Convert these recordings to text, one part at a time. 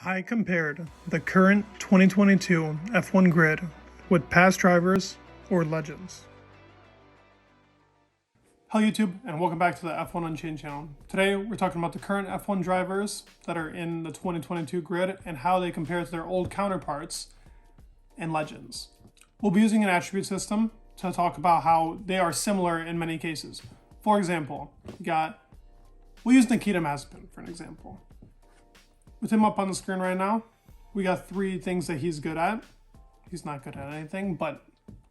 I compared the current 2022 F1 grid with past drivers or legends. Hello YouTube, and welcome back to the F1 Unchained channel. Today we're talking about the current F1 drivers that are in the 2022 grid and how they compare to their old counterparts and legends. We'll be using an attribute system to talk about how they are similar in many cases. For example, we'll use Nikita Mazepin for an example. With him up on the screen right now, we got 3 things that he's good at. He's not good at anything, but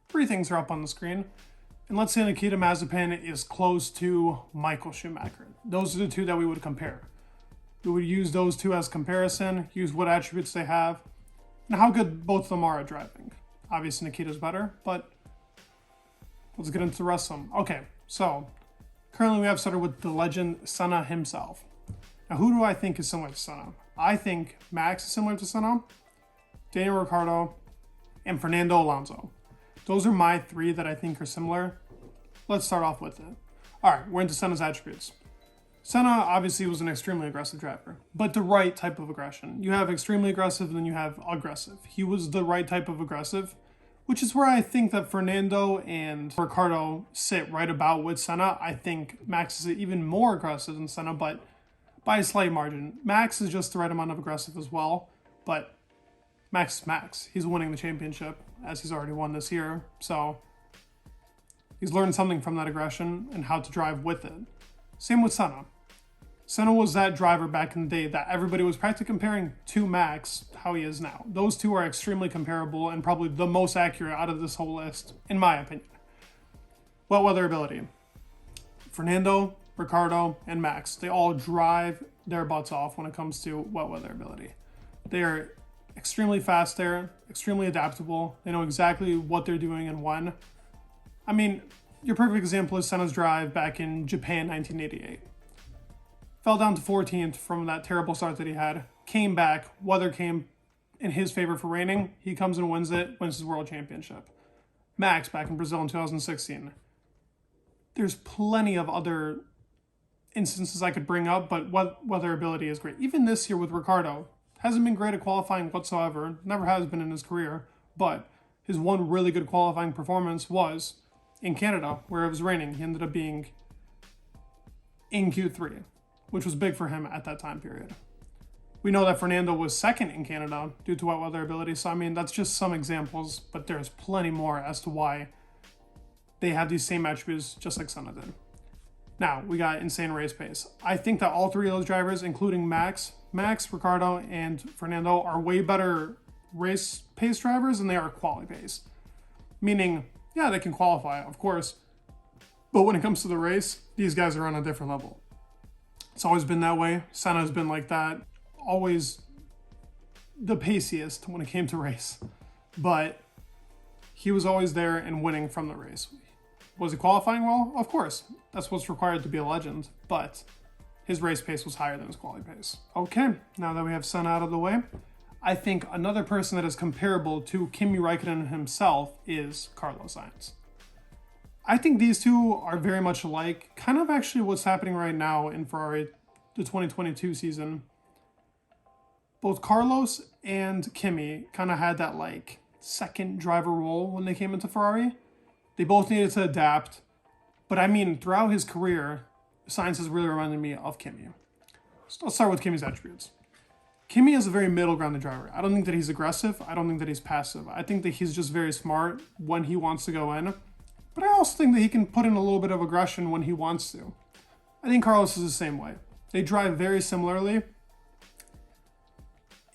3 things are up on the screen. And let's say Nikita Mazepin is close to Michael Schumacher. Those are the 2 that we would compare. We would use those 2 as comparison, use what attributes they have, and how good both of them are at driving. Obviously Nikita's better, but let's get into the rest of them. Okay, so currently we have started with the legend Senna himself. Now who do I think is similar to Senna? I think Max is similar to Senna, Daniel Ricciardo, and Fernando Alonso. Those are my 3 that I think are similar. Let's start off with it. All right, we're into Senna's attributes. Senna obviously was an extremely aggressive driver, but the right type of aggression. You have extremely aggressive and then you have aggressive. He was the right type of aggressive, which is where I think that Fernando and Ricciardo sit right about with Senna. I think Max is even more aggressive than Senna, but by a slight margin. Max is just the right amount of aggressive as well, but Max is Max. He's winning the championship, as he's already won this year, so he's learned something from that aggression and how to drive with it. Same with Senna. Senna was that driver back in the day that everybody was practically comparing to Max, how he is now. Those 2 are extremely comparable and probably the most accurate out of this whole list, in my opinion. Wet weather ability. Fernando, Ricciardo, and Max, they all drive their butts off when it comes to wet weather ability. They are extremely fast there, extremely adaptable. They know exactly what they're doing and when. I mean, your perfect example is Senna's drive back in Japan 1988. Fell down to 14th from that terrible start that he had, came back, weather came in his favor for raining, he comes and wins his world championship. Max back in Brazil in 2016. There's plenty of other instances I could bring up, but weather ability is great. Even this year with Ricciardo, hasn't been great at qualifying whatsoever, never has been in his career, but his one really good qualifying performance was in Canada, where it was raining. He ended up being in Q3, which was big for him at that time period. We know that Fernando was second in Canada due to wet weather ability, so I mean, that's just some examples, but there's plenty more as to why they have these same attributes just like Senna did. Now, we got insane race pace. I think that all 3 of those drivers, including Max, Ricciardo, and Fernando, are way better race pace drivers than they are quali pace. Meaning, yeah, they can qualify, of course, but when it comes to the race, these guys are on a different level. It's always been that way. Senna's been like that. Always the paciest when it came to race. But he was always there and winning from the race. Was he qualifying well? Of course. That's what's required to be a legend. But his race pace was higher than his quali pace. Okay, now that we have Senna out of the way, I think another person that is comparable to Kimi Räikkönen himself is Carlos Sainz. I think these 2 are very much alike. Kind of actually what's happening right now in Ferrari, the 2022 season. Both Carlos and Kimi kind of had that second driver role when they came into Ferrari. They both needed to adapt. But I mean, throughout his career, Sainz has really reminded me of Kimi. So let's start with Kimi's attributes. Kimi is a very middle grounded driver. I don't think that he's aggressive. I don't think that he's passive. I think that he's just very smart when he wants to go in. But I also think that he can put in a little bit of aggression when he wants to. I think Carlos is the same way. They drive very similarly,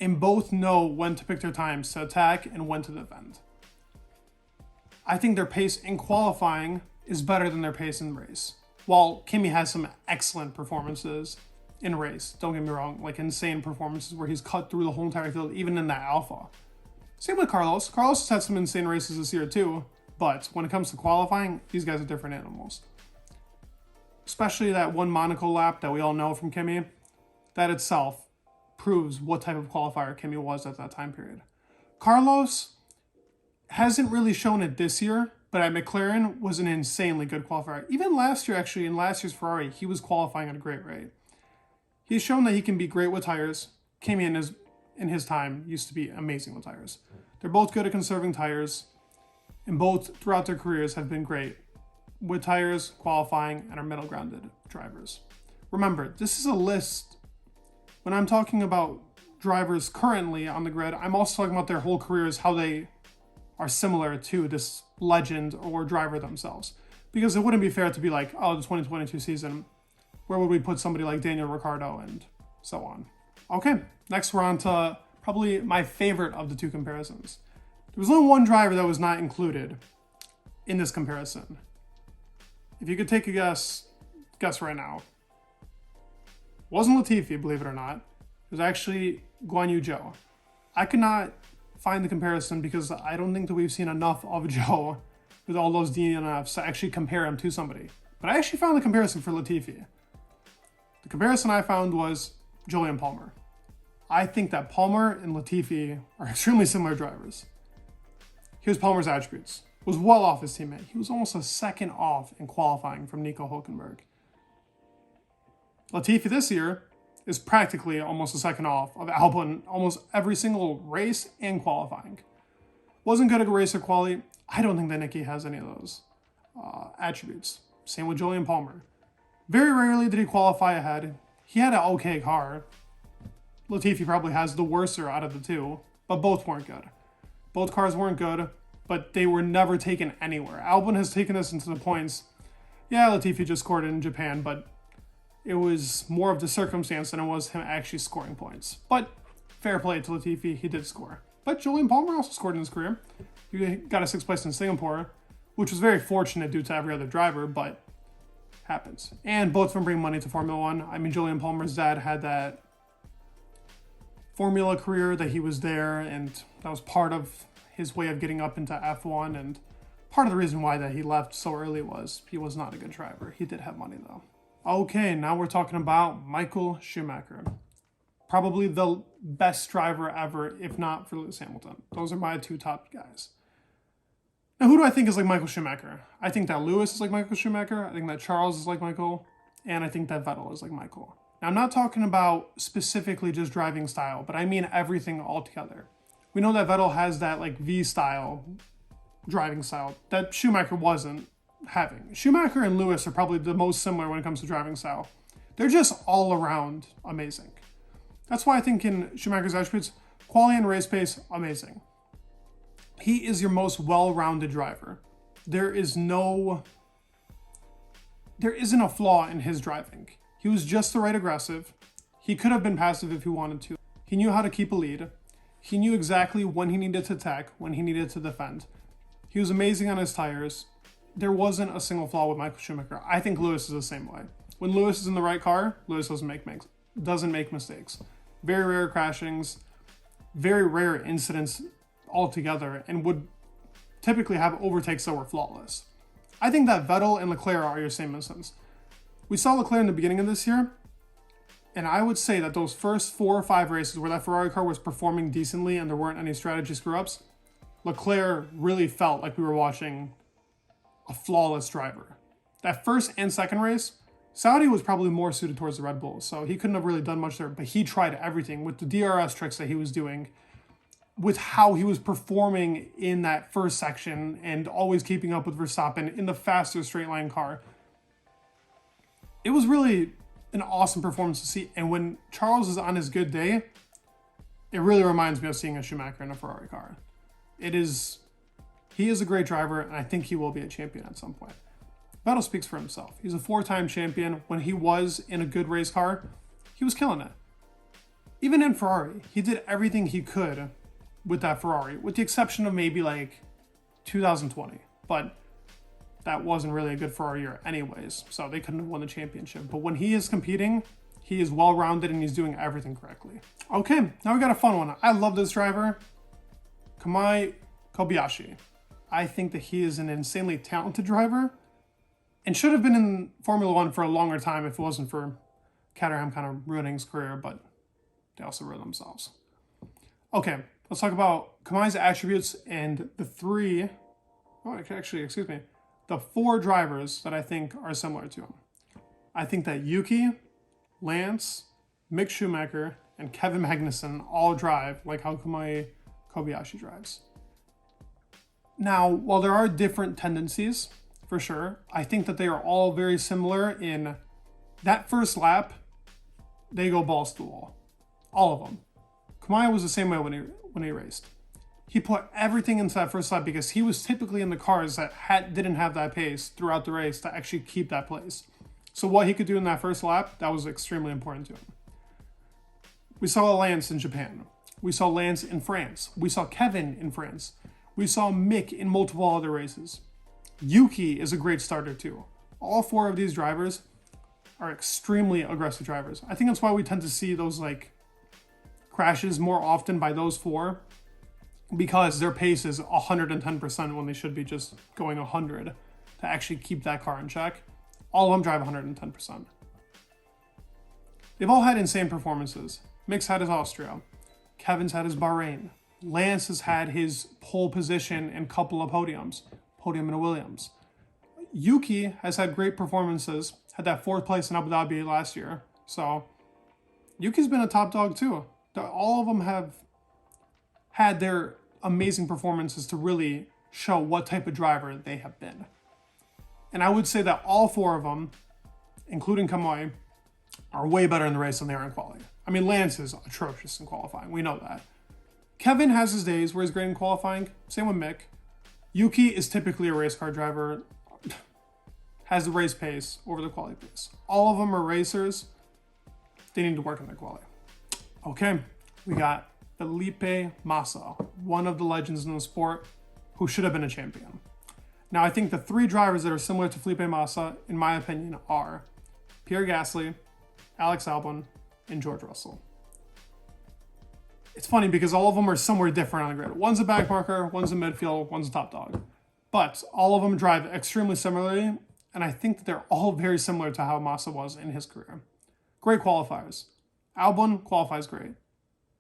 and both know when to pick their times to attack and when to defend. I think their pace in qualifying is better than their pace in race. While Kimi has some excellent performances in race, don't get me wrong, insane performances where he's cut through the whole entire field, even in that Alpha. Same with Carlos. Carlos has had some insane races this year too, but when it comes to qualifying, these guys are different animals. Especially that one Monaco lap that we all know from Kimi, that itself proves what type of qualifier Kimi was at that time period. Carlos hasn't really shown it this year, but at McLaren was an insanely good qualifier. Even last year, actually, in last year's Ferrari, he was qualifying at a great rate. He's shown that he can be great with tires. Kimi in in his time used to be amazing with tires. They're both good at conserving tires, and both throughout their careers have been great with tires, qualifying, and are middle grounded drivers. Remember, this is a list. When I'm talking about drivers currently on the grid, I'm also talking about their whole careers, how they are similar to this legend or driver themselves. Because it wouldn't be fair to be like, oh, the 2022 season, where would we put somebody like Daniel Ricciardo and so on. Okay, next we're on to probably my favorite of the two comparisons. There was only one driver that was not included in this comparison. If you could take a guess right now. It wasn't Latifi, believe it or not. It was actually Guan Yu Zhou. I could not find the comparison because I don't think that we've seen enough of Zhou with all those DNFs to actually compare him to somebody. But I actually found the comparison for Latifi. The comparison I found was Jolyon Palmer. I think that Palmer and Latifi are extremely similar drivers. Here's Palmer's attributes. Was well off his teammate. He was almost a second off in qualifying from Nico Hülkenberg. Latifi this year is practically almost a second off of Albon almost every single race and qualifying. Wasn't good at racer quality. I don't think that Nicky has any of those attributes. Same with Jolyon Palmer. Very rarely did he qualify ahead. He had an okay car. Latifi probably has the worser out of the two, but both weren't good. Both cars weren't good, but they were never taken anywhere. Albon has taken this into the points. Yeah, Latifi just scored in Japan, but it was more of the circumstance than it was him actually scoring points. But fair play to Latifi, he did score. But Jolyon Palmer also scored in his career. He got a 6th place in Singapore, which was very fortunate due to every other driver, but happens. And both of them bring money to Formula One. I mean, Jolyon Palmer's dad had that Formula career that he was there, and that was part of his way of getting up into F1, and part of the reason why that he left so early was he was not a good driver. He did have money though. Okay, now we're talking about Michael Schumacher. Probably the best driver ever, if not for Lewis Hamilton. Those are my two top guys. Now, who do I think is like Michael Schumacher? I think that Lewis is like Michael Schumacher. I think that Charles is like Michael. And I think that Vettel is like Michael. Now, I'm not talking about specifically just driving style, but I mean everything altogether. We know that Vettel has that like V-style driving style that Schumacher wasn't having. Schumacher and Lewis are probably the most similar when it comes to driving style. They're just all around amazing. That's why I think in Schumacher's attributes, quality and race pace, amazing. He is your most well-rounded driver. There isn't a flaw in his driving. He was just the right aggressive. He could have been passive if he wanted to. He knew how to keep a lead. He knew exactly when he needed to attack, when he needed to defend. He was amazing on his tires. There wasn't a single flaw with Michael Schumacher. I think Lewis is the same way. When Lewis is in the right car, Lewis doesn't make mistakes. Very rare crashings, very rare incidents altogether, and would typically have overtakes that were flawless. I think that Vettel and Leclerc are your same instance. We saw Leclerc in the beginning of this year, and I would say that those first 4 or 5 races where that Ferrari car was performing decently and there weren't any strategy screw-ups, Leclerc really felt like we were watching a flawless driver. That first and second race, Saudi was probably more suited towards the Red Bull, so he couldn't have really done much there, but he tried everything with the DRS tricks that he was doing, with how he was performing in that first section and always keeping up with Verstappen in the faster straight line car. It was really an awesome performance to see, and when Charles is on his good day, it really reminds me of seeing a Schumacher in a Ferrari car. He is a great driver, and I think he will be a champion at some point. Vettel speaks for himself. He's a 4-time champion. When he was in a good race car, he was killing it. Even in Ferrari, he did everything he could with that Ferrari, with the exception of maybe like 2020. But that wasn't really a good Ferrari year anyways, so they couldn't have won the championship. But when he is competing, he is well-rounded and he's doing everything correctly. Okay, now we got a fun one. I love this driver, Kamui Kobayashi. I think that he is an insanely talented driver and should have been in Formula One for a longer time if it wasn't for Caterham kind of ruining his career, but they also ruined themselves. Okay, let's talk about Kamui's attributes and the 4 drivers that I think are similar to him. I think that Yuki, Lance, Mick Schumacher, and Kevin Magnussen all drive like how Kamui Kobayashi drives. Now, while there are different tendencies, for sure, I think that they are all very similar in that first lap, they go balls to the wall. All of them. Kamui was the same way when he raced. He put everything into that first lap because he was typically in the cars that didn't have that pace throughout the race to actually keep that place. So what he could do in that first lap, that was extremely important to him. We saw Lance in Japan. We saw Lance in France. We saw Kevin in France. We saw Mick in multiple other races. Yuki is a great starter too. All four of these drivers are extremely aggressive drivers. I think that's why we tend to see those crashes more often by those four, because their pace is 110% when they should be just going 100 to actually keep that car in check. All of them drive 110%. They've all had insane performances. Mick's had his Austria. Kevin's had his Bahrain. Lance has had his pole position and couple of podium in a Williams. Yuki has had great performances, had that 4th place in Abu Dhabi last year. So Yuki's been a top dog too. All of them have had their amazing performances to really show what type of driver they have been. And I would say that all four of them, including Kamui, are way better in the race than they are in qualifying. I mean, Lance is atrocious in qualifying. We know that. Kevin has his days where he's great in qualifying. Same with Mick. Yuki is typically a race car driver, has the race pace over the quality pace. All of them are racers. They need to work on their quality. Okay, we got Felipe Massa, one of the legends in the sport who should have been a champion. Now, I think the 3 drivers that are similar to Felipe Massa, in my opinion, are Pierre Gasly, Alex Albon, and George Russell. It's funny because all of them are somewhere different on the grid. One's a backmarker, one's a midfield, one's a top dog. But all of them drive extremely similarly, and I think that they're all very similar to how Massa was in his career. Great qualifiers. Albon qualifies great.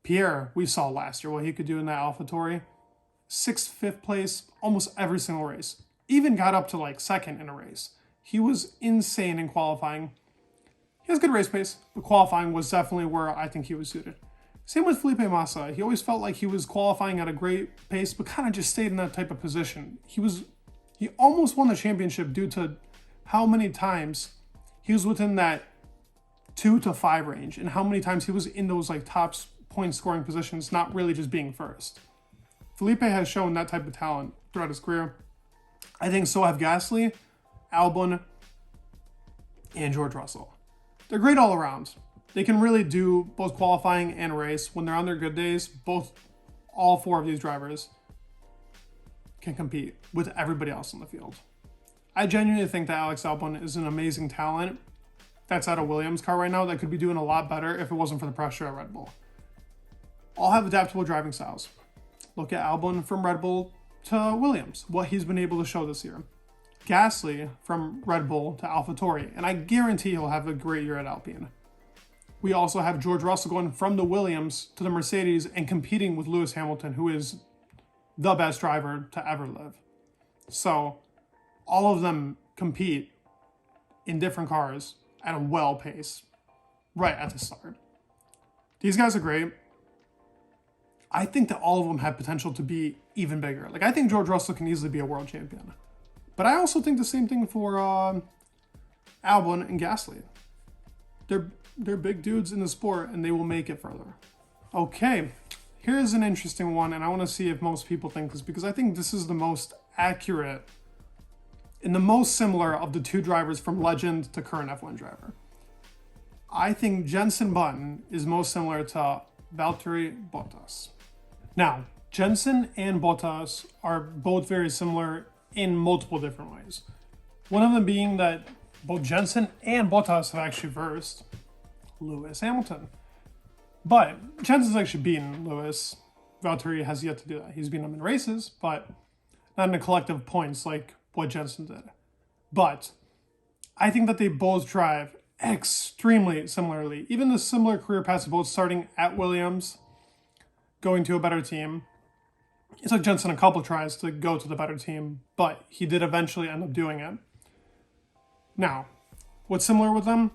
Pierre, we saw last year what he could do in that AlphaTauri. 6th, 5th place, almost every single race. Even got up to 2nd in a race. He was insane in qualifying. He has good race pace, but qualifying was definitely where I think he was suited. Same with Felipe Massa. He always felt like he was qualifying at a great pace, but kind of just stayed in that type of position. He almost won the championship due to how many times he was within that 2 to 5 range, and how many times he was in those top point scoring positions, not really just being first. Felipe has shown that type of talent throughout his career. I think so have Gasly, Albon, and George Russell. They're great all around. They can really do both qualifying and race. When they're on their good days, all 4 of these drivers can compete with everybody else in the field. I genuinely think that Alex Albon is an amazing talent that's at a Williams car right now that could be doing a lot better if it wasn't for the pressure at Red Bull. All have adaptable driving styles. Look at Albon from Red Bull to Williams, what he's been able to show this year. Gasly from Red Bull to AlphaTauri, and I guarantee he'll have a great year at Alpine. We also have George Russell going from the Williams to the Mercedes and competing with Lewis Hamilton, who is the best driver to ever live. So all of them compete in different cars at a well pace right at the start. These guys are great. I think that all of them have potential to be even bigger. I think George Russell can easily be a world champion. But I also think the same thing for Albon and Gasly. They're big dudes in the sport, and they will make it further. Okay, here's an interesting one, and I want to see if most people think this, because I think this is the most accurate and the most similar of the 2 drivers from legend to current F1 driver. I think Jenson Button is most similar to Valtteri Bottas. Now, Jenson and Bottas are both very similar in multiple different ways. One of them being that both Jenson and Bottas have actually versed Lewis Hamilton. But Jenson's actually beaten Lewis. Valtteri has yet to do that. He's beaten him in races, but not in a collective points like what Jenson did. But I think that they both drive extremely similarly. Even the similar career paths, both starting at Williams, going to a better team. It took Jenson a couple tries to go to the better team, but he did eventually end up doing it. Now, what's similar with them?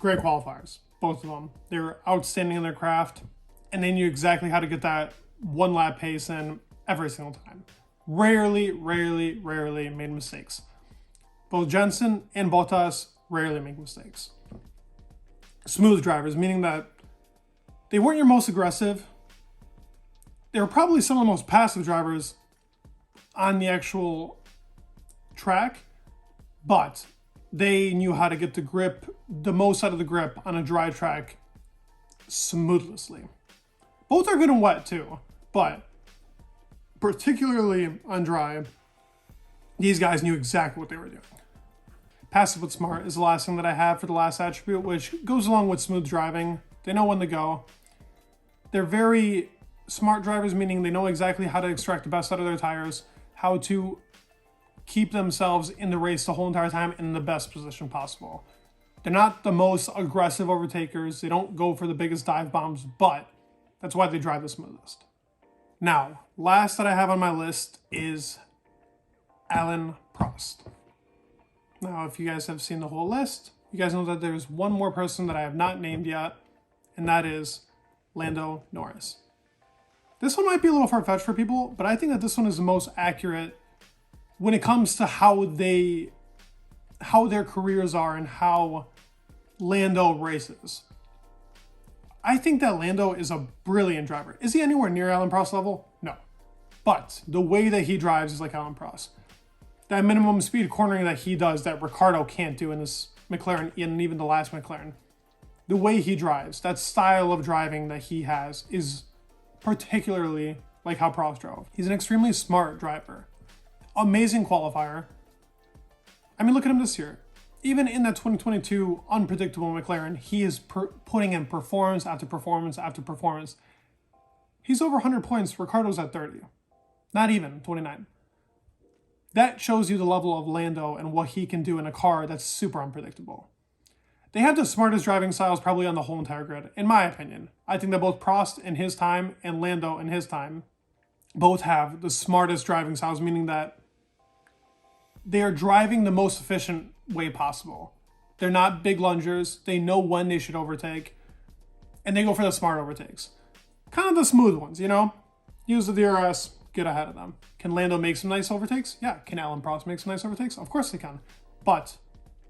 Great qualifiers. both of them. They were outstanding in their craft, and they knew exactly how to get that one lap pace in every single time. Rarely made mistakes. Both Jenson and Bottas rarely make mistakes. Smooth drivers, meaning that they weren't your most aggressive. They were probably some of the most passive drivers on the actual track, but they knew how to get the most out of the grip on a dry track smoothly. Both are good and wet too, but particularly on dry, these guys knew exactly what they were doing. Passive but smart is the last thing that I have for the last attribute, which goes along with smooth driving. They know when to go. They're very smart drivers, meaning they know exactly how to extract the best out of their tires, how to keep themselves in the race the whole entire time in the best position possible. They're not the most aggressive overtakers. They don't go for the biggest dive bombs, but that's why they drive the smoothest. Now, last that I have on my list is Alain Prost. Now, if you guys have seen the whole list, you guys know that there's one more person that I have not named yet, and that is Lando Norris. This one might be a little far-fetched for people, but I think that this one is the most accurate when it comes to how their careers are and how Lando races. I think that Lando is a brilliant driver. Is he anywhere near Alain Prost level? No. But the way that he drives is like Alain Prost. That minimum speed cornering that he does that Ricciardo can't do in this McLaren and even the last McLaren. The way he drives, that style of driving that he has is particularly like how Prost drove. He's an extremely smart driver. Amazing qualifier. I mean, look at him this year. Even in that 2022 unpredictable McLaren, he is putting in performance after performance after performance. He's over 100 points. Ricciardo's at 30. Not even 29. That shows you the level of Lando and what he can do in a car that's super unpredictable. They have the smartest driving styles probably on the whole entire grid, in my opinion. I think that both Prost in his time and Lando in his time both have the smartest driving styles, meaning that they are driving the most efficient way possible. They're not big lungers. They know when they should overtake, and they go for the smart overtakes. Kind of the smooth ones, you know? Use the DRS, get ahead of them. Can Lando make some nice overtakes? Yeah. Can Alain Prost make some nice overtakes? Of course they can. But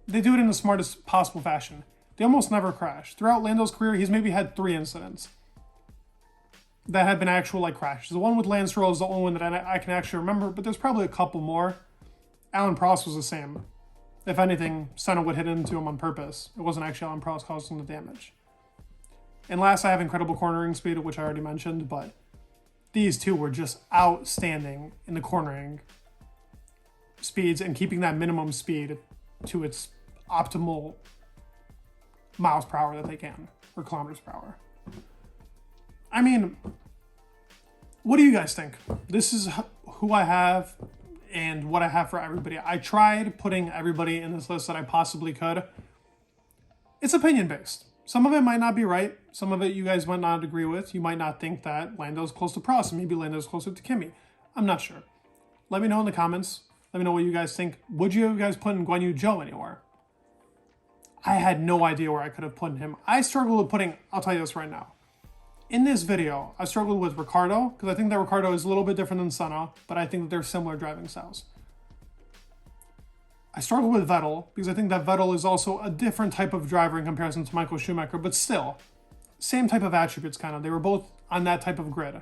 they do it in the smartest possible fashion. They almost never crash. Throughout Lando's career, he's maybe had 3 incidents that have been actual crashes. The one with Lance Stroll is the only one that I can actually remember, but there's probably a couple more. Alain Prost was the same. If anything, Senna would hit into him on purpose. It wasn't actually Alain Prost causing the damage. And last, I have incredible cornering speed, which I already mentioned, but these two were just outstanding in the cornering speeds and keeping that minimum speed to its optimal miles per hour that they can, or kilometers per hour. I mean, what do you guys think? This is who I have and what I have for everybody. I tried putting everybody in this list that I possibly could. It's opinion-based. Some of it might not be right. Some of it you guys might not agree with. You might not think that Lando's close to Prost, and maybe Lando's closer to Kimi. I'm not sure. Let me know in the comments. Let me know what you guys think. Would you guys put in Guan Yu Zhou anywhere? I had no idea where I could have put him. I struggled with putting, I'll tell you this right now. In this video, I struggled with Ricciardo, because I think that Ricciardo is a little bit different than Senna, but I think that they're similar driving styles. I struggled with Vettel, because I think that Vettel is also a different type of driver in comparison to Michael Schumacher, but still, same type of attributes, kind of. They were both on that type of grid.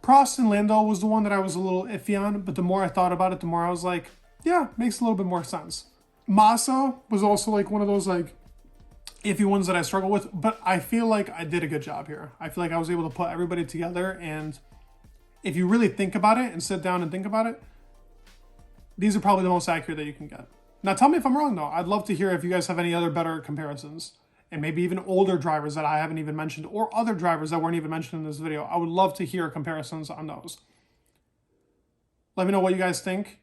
Prost and Lando was the one that I was a little iffy on, but the more I thought about it, the more I was like, yeah, makes a little bit more sense. Massa was also one of those iffy ones that I struggle with, but I feel like I did a good job here. I feel like I was able to put everybody together, and if you really think about it and sit down and think about it, these are probably the most accurate that you can get. Now tell me if I'm wrong though. I'd love to hear if you guys have any other better comparisons, and maybe even older drivers that I haven't even mentioned, or other drivers that weren't even mentioned in this video. I would love to hear comparisons on those. Let me know what you guys think.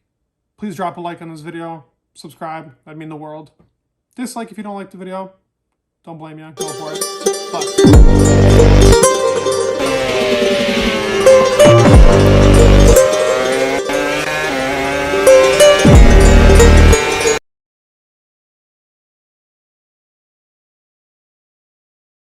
Please drop a like on this video. Subscribe. That'd mean the world. Dislike if you don't like the video. Don't blame you. Go for it. But